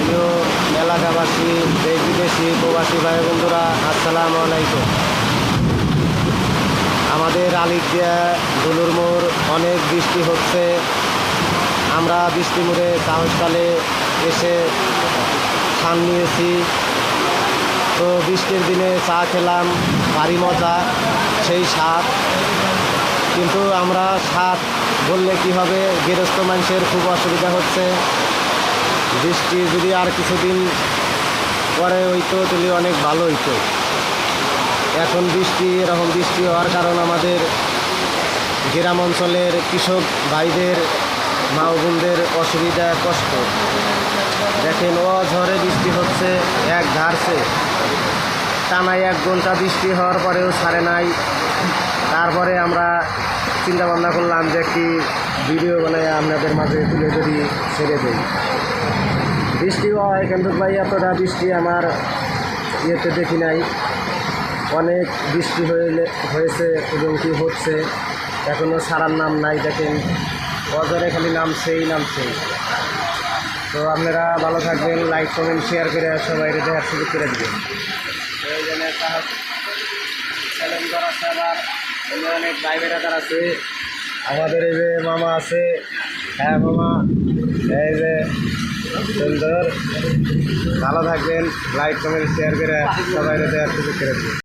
প্রিয় এলাকাবাসী, দেশ বিদেশি প্রবাসী ভাই বন্ধুরা, আসসালামু আলাইকুম। আমাদের আলিকদিয়া দুলুর মোড় অনেক বৃষ্টি হচ্ছে। আমরা বৃষ্টি মোড়ে চাহস্থালে এসে ছান নিয়েছি। তো বৃষ্টির দিনে চা খেলাম, ভারী মজা, সেই স্বাদ। কিন্তু আমরা স্বাদ বললে কি হবে, গৃহস্থ মানুষের খুব অসুবিধা হচ্ছে। বৃষ্টি যদি আর কিছুদিন পরে হইতো তাহলে অনেক ভালো হইতো। এখন এরকম বৃষ্টি হওয়ার কারণ আমাদের গ্রাম অঞ্চলের কৃষক ভাইদের, মা ও বোনদের অসুবিধা, কষ্ট। দেখেন, ঝড়ে বৃষ্টি হচ্ছে, এক ধারছে টানায় 1 ঘন্টা বৃষ্টি হওয়ার পরেও ছাড়ে নাই। তারপরে আমরা চিন্তা ভাবনা করলাম যে একটি ভিডিও বানায় আপনাদের মাঝে তুলে ধরি, ছেড়ে দেই। বৃষ্টি হয় কিন্তু ভাই, এতটা বৃষ্টি আমার ইয়েতে দেখি নাই। অনেক বৃষ্টি হয়েছে এবং কি হচ্ছে, এখনও ছাড়ার নাম নাই। দেখেন, অজরে খালি নামছেই। তো আপনারা ভালো থাকবেন, লাইক কমেন্ট শেয়ার করে সবাই দেখার সুযোগ করে দেবেন। প্রয়োজনে অনেক ভাই বেড়াদার আছে। আমাদের এই যে মামা আছে, হ্যাঁ মামা, এই যে সুন্দর। ভালো থাকবেন, লাইক কমেন্ট শেয়ার করে সবাই দেখার সুযোগ করে দেবেন।